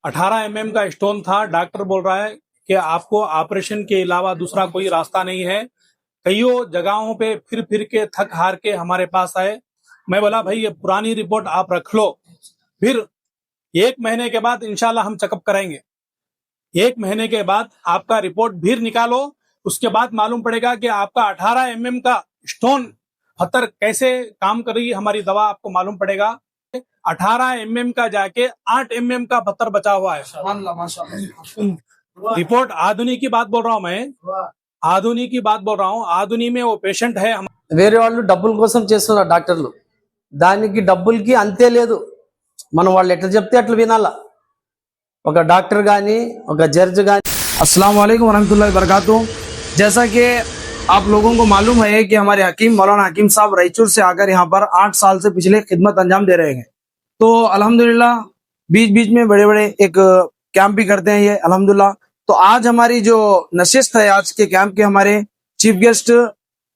18 mm का stone था। Doctor बोल रहा है कि आपको ऑपरेशन के अलावा दूसरा कोई रास्ता नहीं है। कईयों जगहों पे फिर फिर के थक हार के हमारे पास आए। मैं बोला भाई ये पुरानी रिपोर्ट आप रख लो, फिर 1 महीने के बाद इंशाल्लाह हम चेकअप करेंगे। 1 महीने के बाद आपका रिपोर्ट भी निकालो, उसके बाद मालूम पड़ेगा कि आपका 18 mm का स्टोन पत्थर कैसे काम कर रही है। हमारी दवा आपको मालूम पड़ेगा। 18 mm का जाके 8 mm का पत्थर बचा हुआ है। रिपोर्ट आधुनिक की बात बोल रहा हूँ मैं, आधुनिक की बात बोल रहा हूँ। आधुनिक में वो पेशेंट है। వేరే వాళ్ళు డబ్బుల కోసం చేస్తున్నారు డాక్టర్లు, దానికి డబ్బులకి అంతే లేదు। మనం వాళ్ళు ఎట్లా చెప్తే అట్లా వినాలా। ఒక డాక్టర్ గాని ఒక జడ్జ్ గాని। अस्सलाम वालेकुम वरहमतुल्लाहि वबरकातुहू। जैसा कि आप लोगों को मालूम है कि हमारे हकीम मौलाना हकीम साहब रायचूर से आकर यहाँ पर 8 साल से पिछले खिदमत अंजाम दे रहे हैं। तो अल्हम्दुलिल्लाह बीच बीच में बड़े बड़े एक कैंप भी करते हैं ये अल्हम्दुलिल्लाह। तो आज हमारी जो नशिस्त है आज के कैंप के हमारे chief guest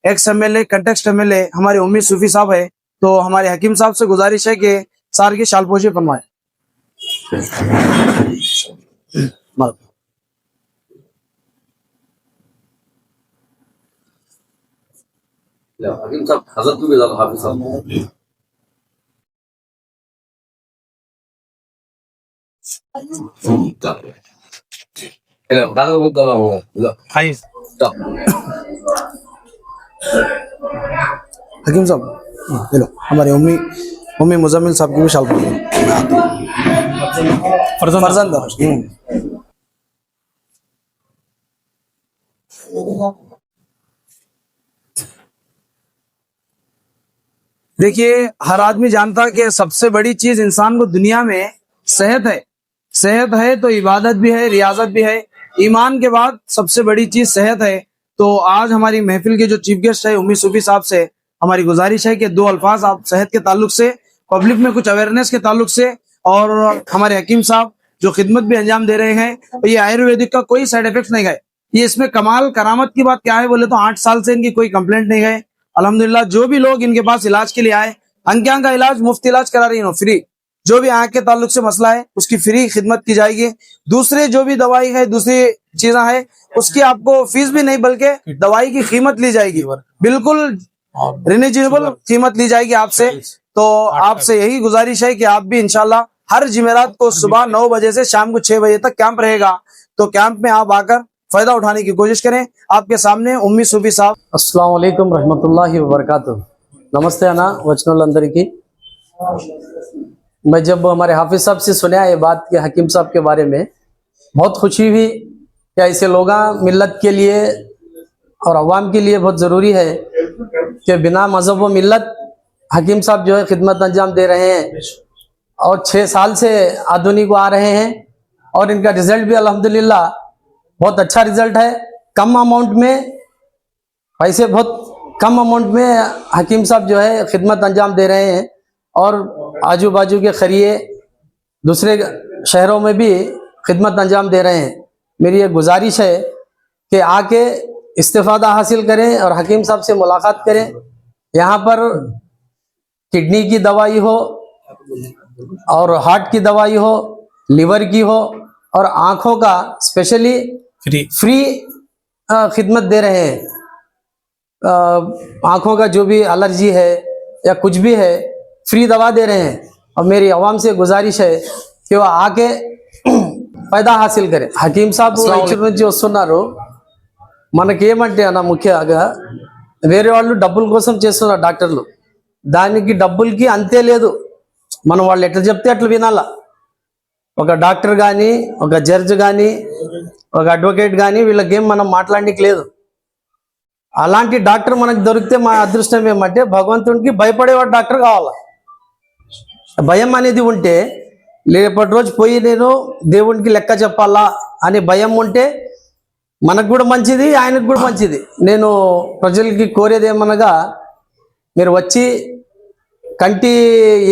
x MLA context MLA हमारे उम्मीद सूफी साहब है। तो हमारे हकीम साहब से गुजारिश है कि सार की शालपोशी फरमाए। हकीम साहब हजरत भी हाफिज साहब हकीम साहब हेलो, हमारे उम्मी मुजम्मिल साहब की भी शालपोशी फरजंद। देखिए हर आदमी जानता है कि सबसे बड़ी चीज इंसान को दुनिया में सेहत है। सेहत है तो इबादत भी है, रियाजत भी है। ईमान के बाद सबसे बड़ी चीज सेहत है। तो आज हमारी महफिल के जो चीफ गेस्ट है उम्मीद सूफी साहब से हमारी गुजारिश है कि 2 अल्फाज आप सेहत के ताल्लुक से, पब्लिक में कुछ अवेयरनेस के ताल्लुक से, और हमारे हकीम साहब जो खिदमत भी अंजाम दे रहे हैं। तो ये आयुर्वेदिक का कोई साइड इफेक्ट नहीं गए। ये इसमें कमाल करामत की बात क्या है बोले तो 8 साल से इनकी कोई कंप्लेंट नहीं गए अल्हम्दुलिल्लाह। जो भी लोग इनके पास इलाज के लिए आए, आंखों का इलाज मुफ्त इलाज करा रही है, फ्री। जो भी आंख के ताल्लुक से मसला है उसकी फ्री खिदमत की जाएगी। दूसरे जो भी दवाई है, दूसरी चीजें है, उसकी आपको फीस भी नहीं बल्कि दवाई की कीमत ली जाएगी, बिल्कुल रिजनेबल कीमत ली जाएगी आपसे। तो आपसे यही गुजारिश है कि आप भी इंशाल्लाह हर जुमेरात को सुबह 9 बजे से शाम को 6 बजे तक कैंप रहेगा। तो कैंप में आप आकर फायदा उठाने की कोशिश करें। आपके सामने उम्मीद सूफी साहब। अस्सलाम वालेकुम रहमतुल्लाहि व बरकातुहू। नमस्ते अना वचनोल्लंदरिकी। मैं जब हमारे हाफिज साहब से सुना ये बात के हकीम साहब के बारे में बहुत खुशी हुई कि ऐसे लोग मिल्लत के लिए और अवाम के लिए बहुत ज़रूरी है कि बिना मज़हब व मिल्लत हकीम साहब जो है खिदमत अंजाम दे रहे हैं और 6 साल से आधुनिक आ रहे हैं। और इनका रिजल्ट भी अल्हम्दुलिल्लाह बहुत अच्छा रिजल्ट है। कम अमाउंट में पैसे, बहुत कम अमाउंट में हकीम साहब जो है खिदमत अंजाम दे रहे हैं। और आजू बाजू के खरिए दूसरे शहरों में भी खिदमत अंजाम दे रहे हैं। मेरी ये गुजारिश है कि आके इस्तेफादा हासिल करें और हकीम साहब से मुलाकात करें। यहाँ पर किडनी की दवाई हो और हार्ट की दवाई हो, लिवर की हो और आँखों का स्पेशली फ्री खिदमत दे रहे हैं। आँखों का जो भी एलर्जी है या कुछ भी है फ्री दवा दे रहे हैं। और मेरी आवाम से गुजारिश है कि वो आके फायदा हासिल करें। हकीम साहब నుంచి వస్తున్నారు, మనకేమంటే అన్న ముఖ్యంగా వేరే వాళ్ళు డబ్బుల కోసం చేస్తున్నారు డాక్టర్లు, దానికి డబ్బులకి అంతే లేదు। మనం వాళ్ళు ఎట్లా చెప్తే అట్లా వినాలా। ఒక డాక్టర్ కానీ, ఒక జడ్జ్ కానీ, ఒక అడ్వకేట్ కానీ వీళ్ళకేం మనం మాట్లాడడానికి లేదు। అలాంటి డాక్టర్ మనకు దొరికితే మా అదృష్టం ఏమంటే భగవంతునికి భయపడేవాడు డాక్టర్ కావాలా। భయం అనేది ఉంటే రేపటి రోజు పోయి నేను దేవునికి లెక్క చెప్పాలా అనే భయం ఉంటే మనకు కూడా మంచిది, ఆయనకు కూడా మంచిది। నేను ప్రజలకి కోరేది ఏమనగా మీరు వచ్చి కంటి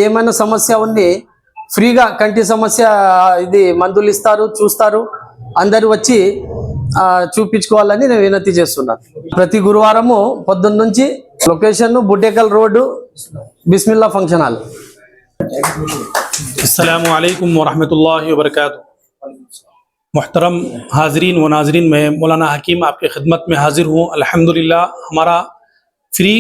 ఏమైనా సమస్య ఉంది ఫ్రీగా కంటి సమస్య ఇది మందులు ఇస్తారు, చూస్తారు। అందరూ వచ్చి చూపించుకోవాలని నేను వినతి చేస్తున్నాను। ప్రతి గురువారము పొద్దున్న నుంచి location Buddekal road Bismillah function hall. अस्सलामु अलैकुम वरहमतुल्लाहि वबरकातुहू। मोहतरम हाजरीन व नाजरीन, मैं मौलाना हकीम आपकी खिदमत में हाजिर हूँ। अल्हम्दुलिल्लाह हमारा फ्री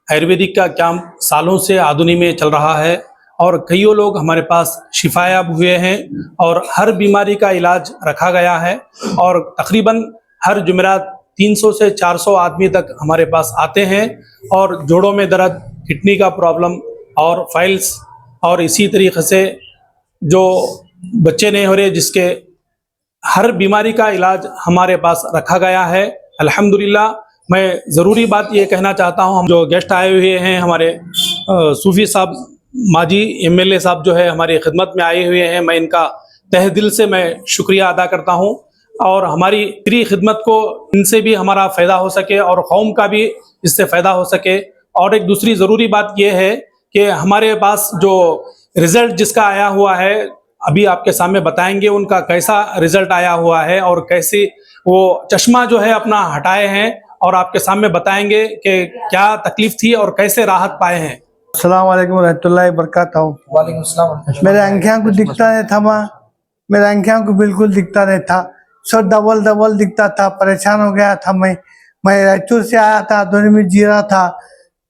आयुर्वेदिक का कैंप सालों से आदुनी में चल रहा है और कईयों लोग हमारे पास शिफायाब हुए हैं और हर बीमारी का इलाज रखा गया है और तकरीबन हर जुमेरात 300 से 400 आदमी तक हमारे पास आते हैं और जोड़ों में दर्द, किडनी का प्रॉब्लम और फाइल्स और इसी तरीके से जो बच्चे नहीं हो रहे, जिसके हर बीमारी का इलाज हमारे पास रखा गया है। अल्हम्दुलिल्लाह मैं ज़रूरी बात ये कहना चाहता हूँ, हम जो गेस्ट आए हुए हैं हमारे सूफ़ी साहब माजी MLA साहब जो है हमारी खिदमत में आए हुए हैं, मैं इनका तहे दिल से मैं शुक्रिया अदा करता हूँ और हमारी फ्री खिदमत को इनसे भी हमारा फ़ायदा हो सके और कौम का भी इससे फ़ायदा हो सके। और एक दूसरी ज़रूरी बात यह है कि हमारे पास जो रिज़ल्ट जिसका आया हुआ है अभी आपके सामने बताएंगे उनका कैसा रिज़ल्ट आया हुआ है और कैसे वो चश्मा जो है अपना हटाए हैं और आपके सामने बताएंगे कि क्या तकलीफ थी और कैसे राहत पाए हैं। अस्सलाम वालेकुम रहमतुल्लाहि बरकातहू। वालेकुम सलाम। मेरे आंखें को दिखता नहीं था माँ, मेरे आंखें को बिल्कुल दिखता नहीं था, सब डबल डबल दिखता था, परेशान हो गया था मैं रायचूर से आया था, आधुनिक में जी रहा था,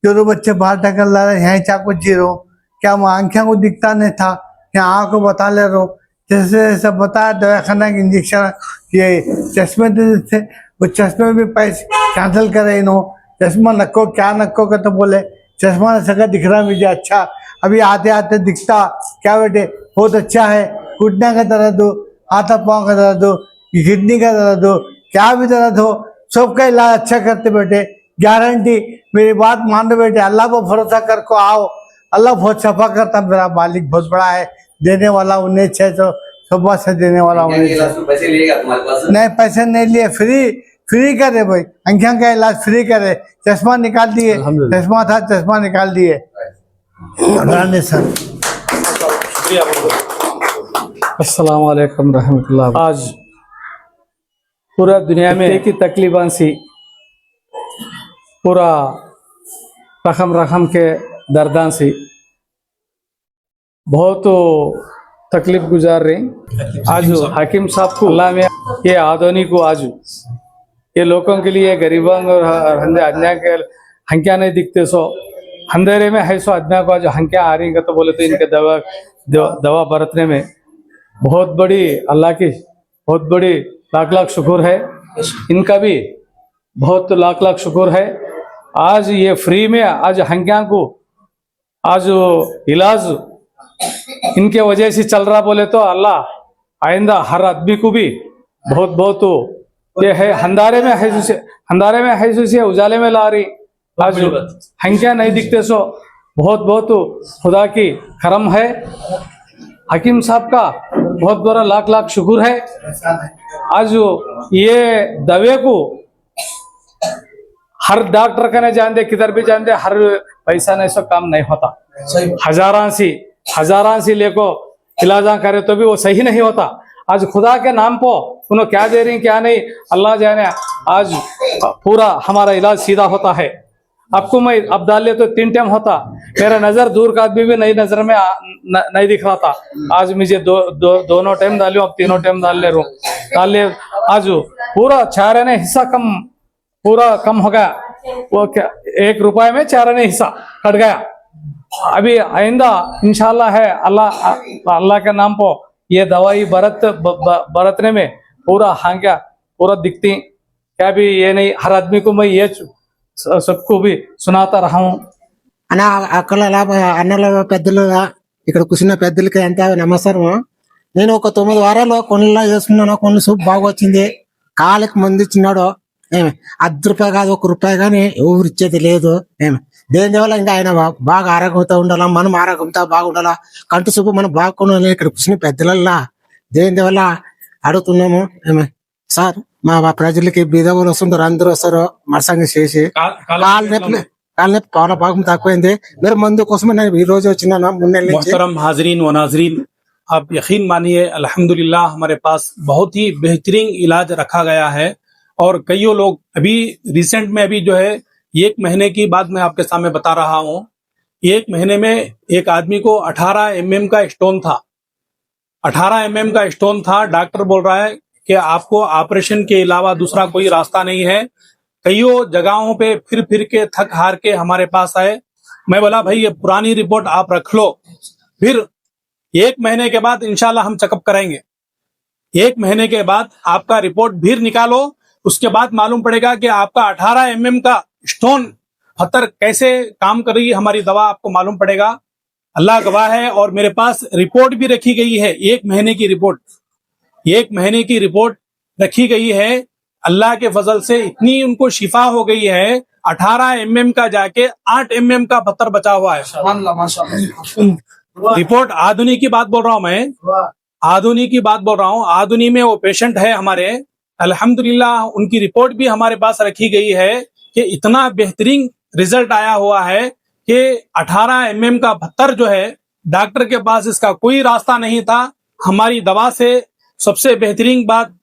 जो दो बच्चे बाहर ढकल ला रहे यहाँ चाको जी रहा हूँ, क्या मैं आंखें को दिखता नहीं था, यहाँ को बता ले रहा हूँ, जैसे जैसे बताया दवाखाना के इंजेक्शन ये चश्मे थे, वो चश्मे भी पैसे कैंसिल करे इन्हों, चश्मा नक्को क्या नक्को का तो बोले चश्मा सका दिख रहा मुझे अच्छा, अभी आते आते दिखता क्या बेटे बहुत अच्छा है, घुटने का दर्द हो, हाथ पाँव का दर्द हो, किडनी का दर्द हो, क्या भी दर्द हो, सबका इलाज अच्छा करते बेटे, गारंटी। मेरी बात मान लो बेटे, अल्लाह पर भरोसा कर को आओ, अल्लाह बहुत सफा करता, मेरा मालिक बहुत बड़ा है, देने वाला उन्हें छे तो सुबह से देने वाला उन्हें। पैसे लिएगा तुम्हारे पास? नहीं पैसे नहीं लिए, फ्री करे भाई, आंखों का इलाज फ्री करे, चश्मा निकाल दिए, चश्मा था चश्मा निकाल दिए। रानी सर अस्सलाम वालेकुम रहमतुल्लाह। आज पूरा दुनिया में एक ही तकलीफान सी पूरा रकम के दर्दान सी बहुत तकलीफ गुजार रही। आज हकीम साहब को अल्लाह में ये आदोनी को आज ये लोगों के लिए गरीबों और अन्याय के हंकियाँ नहीं दिखते, सो अंधेरे में है, सो अन्याय को आज हंकियाँ आ रही हैं, तो बोले तो इनके दवा बरतने में बहुत बड़ी अल्लाह की बहुत बड़ी लाख शुक्र है, इनका भी बहुत लाख शुक्र है। आज ये फ्री में आज हंकियाँ को आज इलाज इनके वजह से चल रहा, बोले तो अल्लाह आइंदा हर आदमी को भी बहुत ये है, अंधारे में है से उजाले में ला रही। आज हंकियाँ नहीं दिखते, सो बहुत खुदा की करम है, हकीम साहब का बहुत बड़ा लाख शुक्र है। आज ये दवे को हर डॉक्टर का नहीं जानते, किधर भी जानते, हर पैसा नहीं सो काम नहीं होता, हजारां सी लेको इलाजा करे तो भी वो सही नहीं होता। आज खुदा के नाम को उन्होंने क्या दे रही क्या नहीं अल्लाह जाने, आज पूरा हमारा इलाज सीधा होता है। आपको मैं अब डाल ले तो 3 टाइम होता, मेरा नजर दूर का आदमी भी नई नजर में नहीं दिख रहा था, आज मुझे दोनों टाइम डालियो, अब 3 टाइम डाल ले आज पूरा 4 आने हिस्सा पूरा कम हो गया, वो क्या 1 रुपए में 4 आने हिस्सा कट गया। अभी आइंदा इंशाल्लाह है अल्लाह के नाम पर ये दवाई बरतने में पूरा हांगा पूरा दिखती क्या भी ये नहीं, हर आदमी को मैं ये सबको भी सुनाता रहा हूँ। అన్న అక్కల అన్నల పెద్దలు ఇక్కడ కూర్చున్న పెద్దలకి ఎంత నమస్కారం. నేను ఒక 9 వారాలు కొన్నిలో వేసుకున్నాను, కొన్ని సూప్ బాగా వచ్చింది, కాళ్ళకి మందు ఇచ్చినాడు, ఏమి ₹10 కాదు ₹1 కానీ ఎవరు ఇచ్చేది లేదు, ఏమి దేని వల్ల ఇంకా ఆయన బాగా ఆరోగ్యంతో ఉండాలా, మనం ఆరోగ్యంతో బాగుండాలా, కంటి సూపు మనం బాగుండాలి. ఇక్కడ కూర్చున్న పెద్దలల్లా దేని వల్ల అడుగుతున్నాము, ఏమి సార్ మా ప్రజలకి బీద వాళ్ళు వస్తుంటారు, అందరూ వస్తారు మరసంగా చేసి కాళ్ళు నొప్పి पावला भाग तक मेरे मंदों कोसम मोहतरम हाजरीन व नाजरीन, आप यकीन मानिए अल्हम्दुलिल्लाह हमारे पास बहुत ही बेहतरीन इलाज रखा गया है और कईयों लोग अभी रिसेंट में अभी जो है 1 महीने की बात मैं आपके सामने बता रहा हूँ, 1 महीने में एक आदमी को 18 mm का स्टोन था 18 mm का स्टोन था। डॉक्टर बोल रहा है कि आपको ऑपरेशन के अलावा दूसरा कोई रास्ता नहीं है। कईयों जगहों पे फिर फिर के थक हार के हमारे पास आए। मैं बोला भाई ये पुरानी रिपोर्ट आप रख लो, फिर 1 महीने के बाद इंशाल्लाह हम चेकअप करेंगे। 1 महीने के बाद आपका रिपोर्ट फिर निकालो, उसके बाद मालूम पड़ेगा कि आपका 18 mm का स्टोन पत्थर कैसे काम कर रही है हमारी दवा, आपको मालूम पड़ेगा। अल्लाह गवाह है। और मेरे पास रिपोर्ट भी रखी गई है, 1 महीने की रिपोर्ट, 1 महीने की रिपोर्ट रखी गई है। अल्लाह के फजल से इतनी उनको शिफा हो गई है, 18 mm का जाके 8 mm का पत्थर बचा हुआ है। रिपोर्ट आधुनिक की बात बोल रहा हूं मैं, आधुनिक की बात बोल रहा हूं। आधुनिक में वो पेशेंट है हमारे, अल्हम्दुलिल्लाह उनकी रिपोर्ट भी हमारे पास रखी गई है कि इतना बेहतरीन रिजल्ट आया हुआ है कि 18 mm का पत्थर जो है, डॉक्टर के पास इसका कोई रास्ता नहीं था। हमारी दवा से सबसे बेहतरीन बात,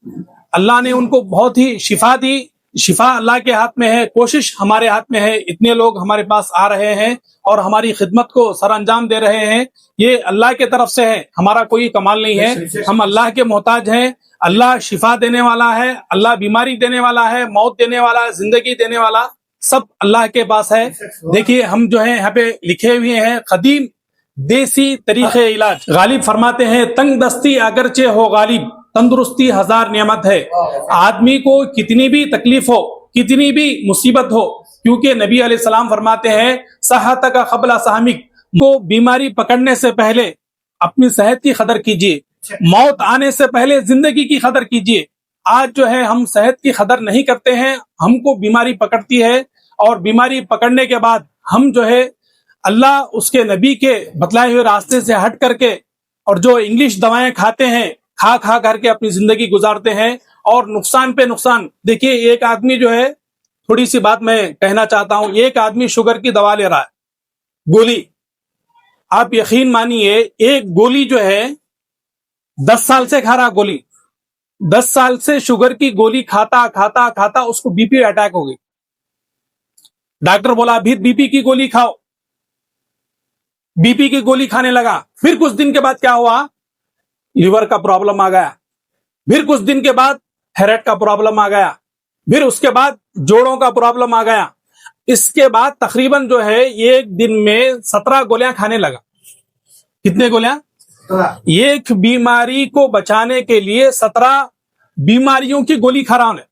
अल्लाह ने उनको बहुत ही शिफा दी। शिफा अल्लाह के हाथ में है, कोशिश हमारे हाथ में है। इतने लोग हमारे पास आ रहे हैं और हमारी खिदमत को सर अंजाम दे रहे हैं, ये अल्लाह के तरफ से है, हमारा कोई कमाल नहीं है। हम अल्लाह के मोहताज हैं। अल्लाह शिफा देने वाला है, अल्लाह बीमारी देने वाला है, मौत देने वाला है, जिंदगी देने वाला, सब अल्लाह के पास है। देखिए हम जो है यहाँ पे लिखे हुए हैं, कदीम देसी तरीके इलाज। गालिब फरमाते हैं, तंग दस्ती अगरचे हो गालिब, तंदुरुस्ती 1000 नियमत है। आदमी को कितनी भी तकलीफ हो, कितनी भी मुसीबत हो, क्योंकि नबी अलैहिस्सलाम फरमाते हैं, सहत का क़ब्ल सहमिक, को बीमारी पकड़ने से पहले अपनी सेहत की कदर कीजिए, मौत आने से पहले जिंदगी की कदर कीजिए। आज जो है हम सेहत की कदर नहीं करते हैं, हमको बीमारी पकड़ती है और बीमारी पकड़ने के बाद हम जो है अल्लाह उसके नबी के बतलाए हुए रास्ते से हट करके और जो इंग्लिश दवाएं खाते हैं, खा खा करके अपनी जिंदगी गुजारते हैं और नुकसान पे नुकसान। देखिए एक आदमी जो है, थोड़ी सी बात मैं कहना चाहता हूं, एक आदमी शुगर की दवा ले रहा है, गोली, आप यकीन मानिए एक गोली जो है 10 साल से खा रहा गोली, 10 साल से शुगर की गोली खाता खाता खाता उसको बीपी अटैक हो गई। डॉक्टर बोला अभी बीपी की गोली खाओ, बीपी की गोली खाने लगा। फिर कुछ दिन के बाद क्या हुआ, लिवर का प्रॉब्लम आ गया। फिर कुछ दिन के बाद थायराइड का प्रॉब्लम आ गया। फिर उसके बाद जोड़ों का प्रॉब्लम आ गया। इसके बाद तकरीबन जो है एक दिन में 17 गोलियां खाने लगा। कितने गोलियां? एक बीमारी को बचाने के लिए 17 बीमारियों की गोली खा रहा है।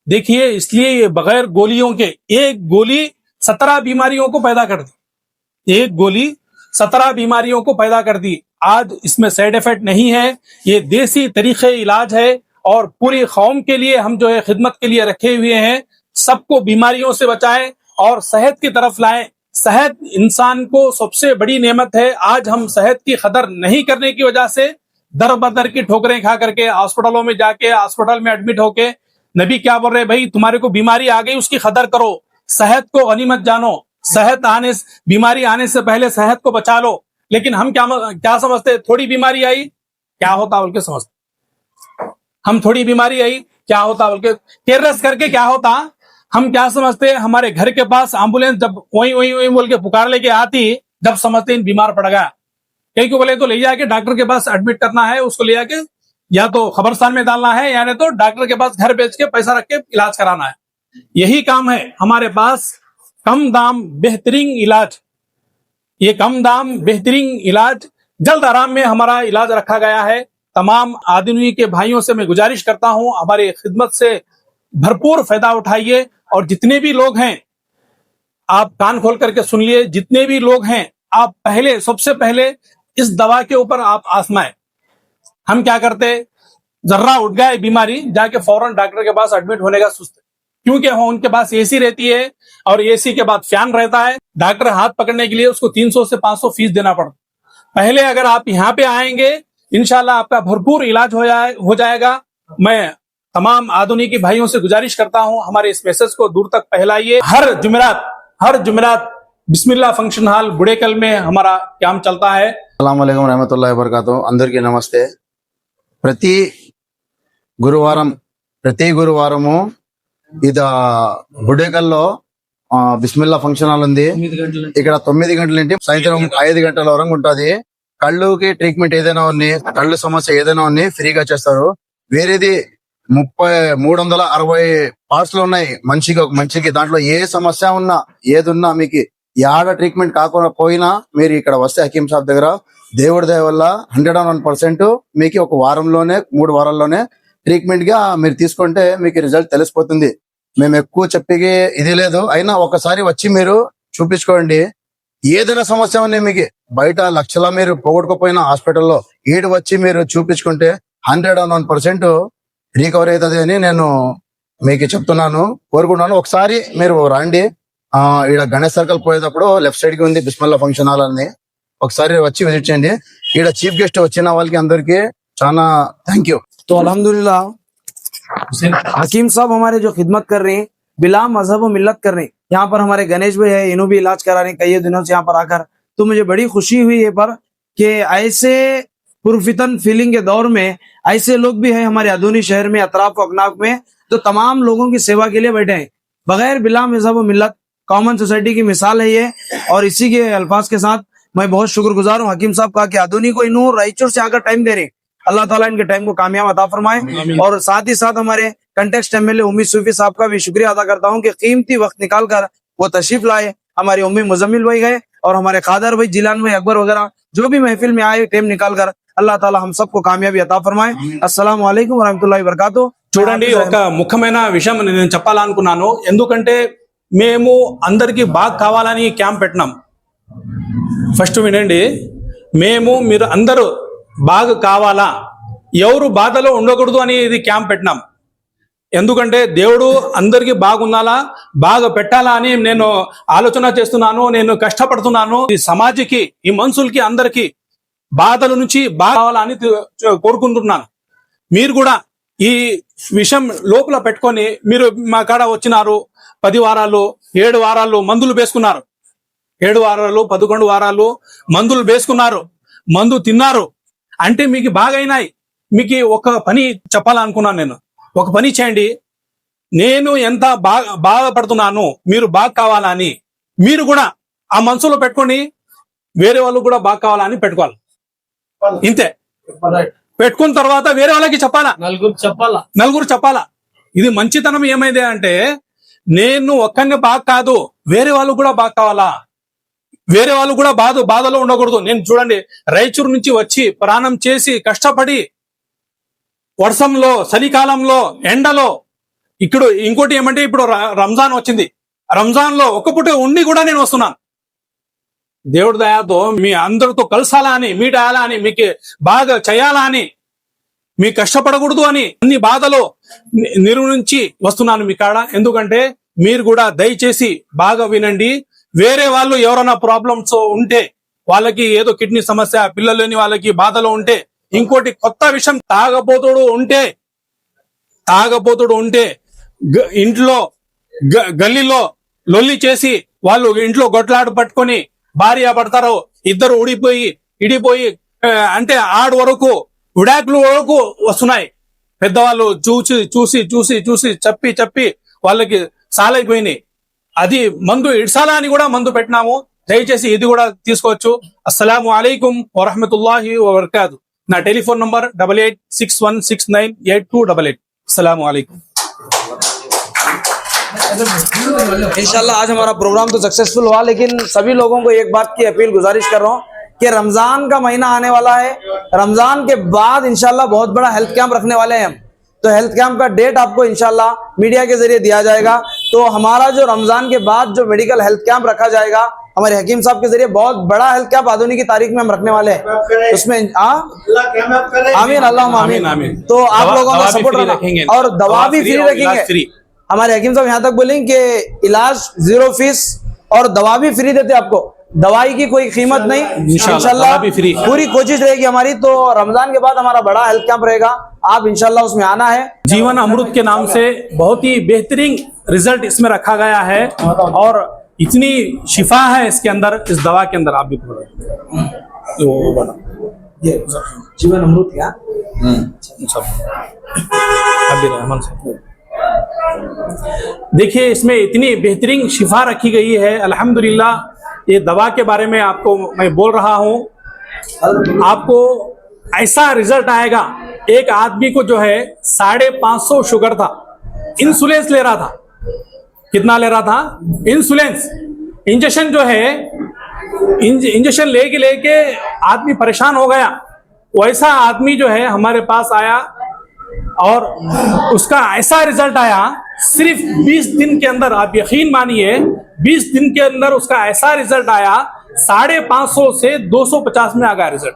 देखिए इसलिए ये बगैर गोलियों के एक गोली 17 बीमारियों को पैदा कर दी, एक गोली 17 बीमारियों को पैदा कर दी। आज इसमें साइड इफेक्ट नहीं है, ये देसी तरीके इलाज है और पूरी कौम के लिए हम जो है खिदमत के लिए रखे हुए हैं। सबको बीमारियों से बचाएं और सेहत की तरफ लाएं। सेहत इंसान को सबसे बड़ी नेमत है। आज हम सेहत की कदर नहीं करने की वजह से दर बदर की ठोकरें खा करके हॉस्पिटलों में जाके हॉस्पिटल में एडमिट होके, नबी क्या बोल रहे, भाई तुम्हारे को बीमारी आ गई उसकी कदर करो, सेहत को गनीमत जानो, सेहत आने, बीमारी आने से पहले सेहत को बचा लो। लेकिन हम क्या समझते, थोड़ी बीमारी आई क्या होता बोल के समझते, हम थोड़ी बीमारी आई क्या होता बोल के केयरलेस करके क्या होता, हम क्या समझते हैं हमारे घर के पास एम्बुलेंस जब वही वही वही बोल के पुकार लेके आती, जब समझते हैं बीमार पड़ गया, कहीं को बोले तो ले जाके डॉक्टर के पास एडमिट करना है, उसको ले जाके या तो खबरस्तान में डालना है या नहीं तो डॉक्टर के पास घर बेच के पैसा रख के इलाज कराना है। यही काम है हमारे पास। कम दाम बेहतरीन इलाज, ये कम दाम बेहतरीन इलाज, जल्द आराम में हमारा इलाज रखा गया है। तमाम आदमी के भाइयों से मैं गुजारिश करता हूं, हमारी खिदमत से भरपूर फायदा उठाइए और जितने भी लोग हैं आप कान खोल करके सुन लिए, जितने भी लोग हैं आप पहले सबसे पहले इस दवा के ऊपर आप आजमाएं। हम क्या करते, जर्रा उठ गए बीमारी, जाके फौरन डॉक्टर के पास एडमिट होने का सुस्त, क्योंकि उनके पास एसी रहती है और एसी के बाद फैन रहता है। डॉक्टर हाथ पकड़ने के लिए उसको 300 से 500 फीस देना पड़ता। पहले अगर आप यहाँ पे आएंगे इंशाल्लाह आपका भरपूर इलाज हो जाएगा। मैं तमाम आधुनिक भाइयों से गुजारिश करता हूं हमारे इस मैसेज को दूर तक फैलाइए। हर जुमेरात बिस्मिल्लाह फंक्शन हॉल बुड़ेकल में हमारा काम चलता है। अस्सलाम वालेकुम रहमतुल्लाहि वबरकातुहू। అందరికీ నమస్తే। ప్రతి గురువారము ఇది బుడేకల్లో బిస్మిల్లా ఫంక్షన్ హాల్ ఉంది. ఇక్కడ 9 గంటల నుండి సాయంత్రం 5 గంటల వరకు ఉంటుంది. కళ్ళుకి ట్రీట్మెంట్ ఏదైనా ఉంది, కళ్ళు సమస్య ఏదైనా ఉంది ఫ్రీగా చేస్తారు. వేరేది 360 పార్ట్స్ లో ఉన్నాయి మనిషికి. దాంట్లో ఏ సమస్య ఉన్నా ఏదున్నా మీకు యాడ ట్రీట్మెంట్ కాకుండా పోయినా మీరు ఇక్కడ వస్తే హకీం సాబ్ దగ్గర దేవుడి దయ వల్ల 101% మీకు ఒక వారంలోనే 3 వారాల్లోనే ట్రీట్మెంట్ గా మీరు తీసుకుంటే మీకు రిజల్ట్ తెలిసిపోతుంది. మేము ఎక్కువ చెప్పే ఇది లేదు, అయినా ఒకసారి వచ్చి మీరు చూపించుకోండి. ఏదైనా సమస్య ఉంది మీకు బయట లక్షల మీరు పోగొట్టుకోపోయినా హాస్పిటల్లో ఈడు వచ్చి మీరు చూపించుకుంటే 101% రికవర్ అవుతుంది అని నేను మీకు చెప్తున్నాను, కోరుకుంటున్నాను. ఒకసారి మీరు రండి. ఈడ గణేష్ సర్కిల్ పోయేటప్పుడు లెఫ్ట్ సైడ్ కి ఉంది బిస్మిల్లా ఫంక్షన్ హాల్ అని, ఒకసారి వచ్చి విజిట్ చేయండి. ఈడ చీఫ్ గెస్ట్ వచ్చిన వాళ్ళకి అందరికి చాలా థ్యాంక్ యూ. तो अल्हम्दुलिल्लाह हकीम साहब हमारे जो खिदमत कर रहे हैं बिला मजहब और मिल्लत कर रहे हैं. यहाँ पर हमारे गणेश भाई है, इन्हों भी इलाज करा रहे हैं कई दिनों से यहाँ पर आकर. तो मुझे बड़ी खुशी हुई है पर कि ऐसे पुरफितन फीलिंग के दौर में ऐसे लोग भी है हमारे अदूनी शहर में, अतराफ अकनाफ में, तो तमाम लोगों की सेवा के लिए बैठे हैं बगैर बिला मजहब और मिल्लत. कॉमन सोसाइटी की मिसाल है ये. और इसी के अल्फाज के साथ मैं बहुत शुक्रगुजार हूँ हकीम साहब का कि अदूनी को इन्हों रायचूर से आकर टाइम दे रहे हैं. अल्लाह ताला इनके टाइम को कामयाब अता फरमाए. और साथ ही साथ हमारे कंटेक्स्ट एमएलए उम्मी सूफी साहब का भी शुक्रिया अदा करता हूँ कि कीमती वक्त निकाल कर वो तशरीफ लाए. हमारी उम्मी मुजम्मिल भाई गए और हमारे खादर भाई, जिलान भाई, अकबर वगैरह जो भी महफिल में आए टाइम निकाल कर. अल्लाह ताला हम सबको कामयाबी अता फरमाए. अस्सलाम वालेकुम वरहमतुल्लाहि वबरकातुहू. చూడండి, ఒక ముఖ్యమైన విషయం నేను చెప్పాలనుకున్నాను. ఎందుకంటే మేము అందరికి బాగా కావాలని క్యాంప్ పెట్టినాం. ఫస్ట్ వినండి, మేము మీరు అందరూ బాగా కావాలా, ఎవరు బాధలో ఉండకూడదు అని ఇది క్యాంప్ పెట్టినాం. ఎందుకంటే దేవుడు అందరికీ బాగుండాలా, బాగా పెట్టాలా అని నేను ఆలోచన చేస్తున్నాను, నేను కష్టపడుతున్నాను. ఈ సమాజకి, ఈ మనుషులకి అందరికీ బాధల నుంచి బాగా కావాలని కోరుకుంటున్నాను. మీరు కూడా ఈ విషయం లోపల పెట్టుకొని మీరు మా కాడ వచ్చినారు. 10 వారాలు 7 వారాలు మందులు వేసుకున్నారు, 7 వారాలు 11 వారాలు మందులు వేసుకున్నారు, మందు తిన్నారు అంటే మీకు బాగైనాయి. మీకు ఒక పని చెప్పాలనుకున్నాను నేను. ఒక పని చేయండి, నేను ఎంత బాధపడుతున్నాను, మీరు బాగా కావాలని మీరు కూడా ఆ మనసులో పెట్టుకొని వేరే వాళ్ళు కూడా బాగా కావాలని పెట్టుకోవాలి. ఇంతే. పెట్టుకున్న తర్వాత వేరే వాళ్ళకి చెప్పాలా, నలుగురు చెప్పాలా. ఇది మంచితనం ఏమైంది అంటే నేను ఒక్కనే బాగా కాదు, వేరే వాళ్ళు కూడా బాగా కావాలా, వేరే వాళ్ళు కూడా బాధలో ఉండకూడదు. నేను చూడండి, రాయచూరు నుంచి వచ్చి ప్రాణం చేసి కష్టపడి వర్షంలో, చలికాలంలో, ఎండలో, ఇక్కడ ఇంకోటి ఏమంటే ఇప్పుడు రంజాన్ వచ్చింది, రంజాన్ లో ఒక్క పూట ఉండి కూడా నేను వస్తున్నాను. దేవుడి దయతో మీ అందరితో కలసాలా అని, మీట్ అయ్యాలా అని, మీకు బాగా చేయాలా అని, మీ కష్టపడకూడదు అని అన్ని బాధలో నిర్వహించి వస్తున్నాను మీ కాడ. ఎందుకంటే మీరు కూడా దయచేసి బాగా వినండి. వేరే వాళ్ళు ఎవరైనా ప్రాబ్లమ్స్ ఉంటే, వాళ్ళకి ఏదో కిడ్నీ సమస్య, పిల్లలు లేని వాళ్ళకి బాధలో ఉంటే, ఇంకోటి కొత్త విషయం తాగబోతుడు ఉంటే ఇంట్లో గల్లీలో లొల్లి చేసి వాళ్ళు ఇంట్లో గొట్లాడు పట్టుకొని భార్య పడతారు, ఇద్దరు ఇడిపోయి అంటే ఆడు వరకు విడాకులు వరకు వస్తున్నాయి. పెద్దవాళ్ళు చూసి చెప్పి వాళ్ళకి సాలైపోయినాయి. అది మందు ఇడ్సాలా అని కూడా మందు పెట్టినాము. దయచేసి ఇది కూడా తీసుకోవచ్చు. అస్సలాము అలైకుం వరహమతుల్లాహి వబరకాతు. నా టెలిఫోన్ నంబర్ 8861698288. अस्सलामु अलैकुम। इंशाल्लाह आज हमारा प्रोग्राम तो सक्सेसफुल हुआ, लेकिन सभी लोगों को एक बात की अपील गुजारिश कर रहा हूँ कि रमजान का महीना आने वाला है। रमजान के बाद इंशाल्लाह बहुत बड़ा हेल्थ कैंप रखने वाले हैं हम। तो हेल्थ कैंप का डेट आपको इंशाल्लाह मीडिया के जरिए दिया जाएगा। तो हमारा जो रमजान के बाद जो मेडिकल हेल्थ कैंप रखा जाएगा हमारे हकीम साहब के जरिए, बहुत बड़ा हेल्थ कैंप आधुनिक की तारीख में हम रखने वाले हैं। उसमें आमीन, अल्लाह आमीन। तो आप लोगों का सपोर्ट रखेंगे और दवा भी फ्री रखेंगे। हमारे हकीम साहब यहाँ तक बोलेंगे कि इलाज 0 फीस और दवा भी फ्री देते आपको, दवाई की कोई कीमत नहीं। इंशाल्लाह पूरी कोशिश रहेगी हमारी। तो रमजान के बाद हमारा बड़ा हेल्थ कैंप रहेगा, आप इंशाल्लाह उसमें आना है। जीवन अमृत के नाम से बहुत ही बेहतरीन रिजल्ट इसमें रखा गया है और इतनी शिफा है इसके अंदर, इस दवा के अंदर। आप भी ये जीवन अमृत क्या देखिए, इसमें इतनी बेहतरीन शिफा रखी गई है। अल्हम्दुलिल्लाह, ये दवा के बारे में आपको मैं बोल रहा हूँ आपको ऐसा रिजल्ट आएगा। एक आदमी को जो है 550 शुगर था, इंसुलेंस ले रहा था। कितना ले रहा था? इंसुलेंस। इंजेक्शन जो है, इंजेक्शन लेके आदमी परेशान हो गया। वैसा आदमी जो है हमारे पास आया और उसका ऐसा रिजल्ट आया, सिर्फ 20 दिन के अंदर, आप यकीन मानिए 20 दिन के अंदर उसका ऐसा रिजल्ट आया, 550 से 250 में आ गया रिजल्ट।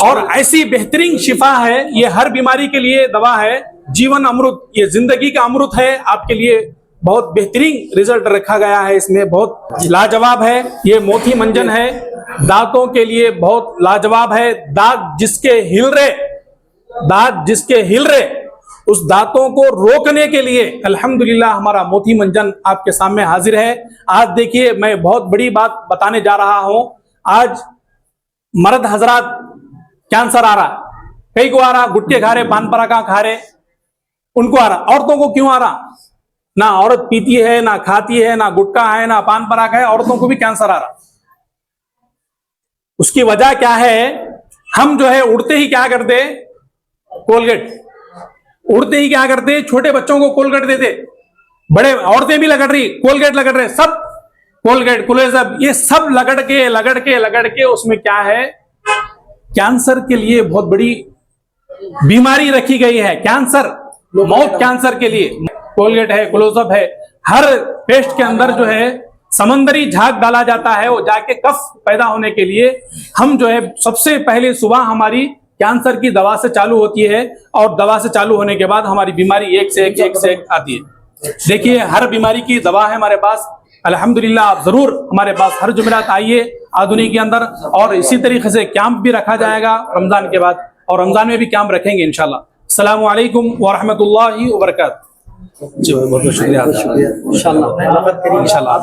और ऐसी बेहतरीन शिफा है ये, हर बीमारी के लिए दवा है, जीवन अमृत, ये जिंदगी का अमृत है। आपके लिए बहुत बेहतरीन रिजल्ट रखा गया है, इसमें बहुत लाजवाब है। ये मोती मंजन है, दांतों के लिए बहुत लाजवाब है। दांत जिसके हिल रहे उस दांतों को रोकने के लिए अल्हम्दुलिल्लाह हमारा मोती मंजन आपके सामने हाजिर है। आज देखिए, मैं बहुत बड़ी बात बताने जा रहा हूं। आज मर्द हजरात कैंसर आ रहा, कई को आ रहा, गुटके खा रहे, पान परागा खा रहे, उनको आ रहा। औरतों को क्यों आ रहा? ना औरत पीती है, ना खाती है, ना गुटखा है, ना पान परागा है, औरतों को भी कैंसर आ रहा। उसकी वजह क्या है? हम जो है उड़ते ही क्या करते? कोलगेट। उड़ते ही क्या करते? छोटे बच्चों को कोलगेट देते, बड़े औरतें भी लगड़ रही, कोलगेट लगड़ रहे, सब कोलगेट कोलेजब, ये सब लगड़ के उसमें क्या है? कैंसर के लिए बहुत बड़ी बीमारी रखी गई है। कैंसर, मौत कैंसर के लिए कोलगेट है, क्लोजअप है। हर पेस्ट के अंदर जो है समंदरी झाग डाला जाता है, वो जाके कफ पैदा होने के लिए हम जो है सबसे पहले सुबह हमारी कैंसर की दवा से चालू होती है, और दवा से चालू होने के बाद हमारी बीमारी एक से एक आती है। देखिए, हर बीमारी की दवा है हमारे पास अल्हम्दुलिल्लाह। आप जरूर हमारे पास हर जुमेरात आइए आधुनिक के अंदर, और इसी तरीके से कैंप भी रखा जाएगा रमजान के बाद, और रमजान में भी कैंप रखेंगे इंशाल्लाह। अस्सलामु अलैकुम व रहमतुल्लाहि व बरकातहू। जी बहुत बहुत शुक्रिया। इंशाल्लाह।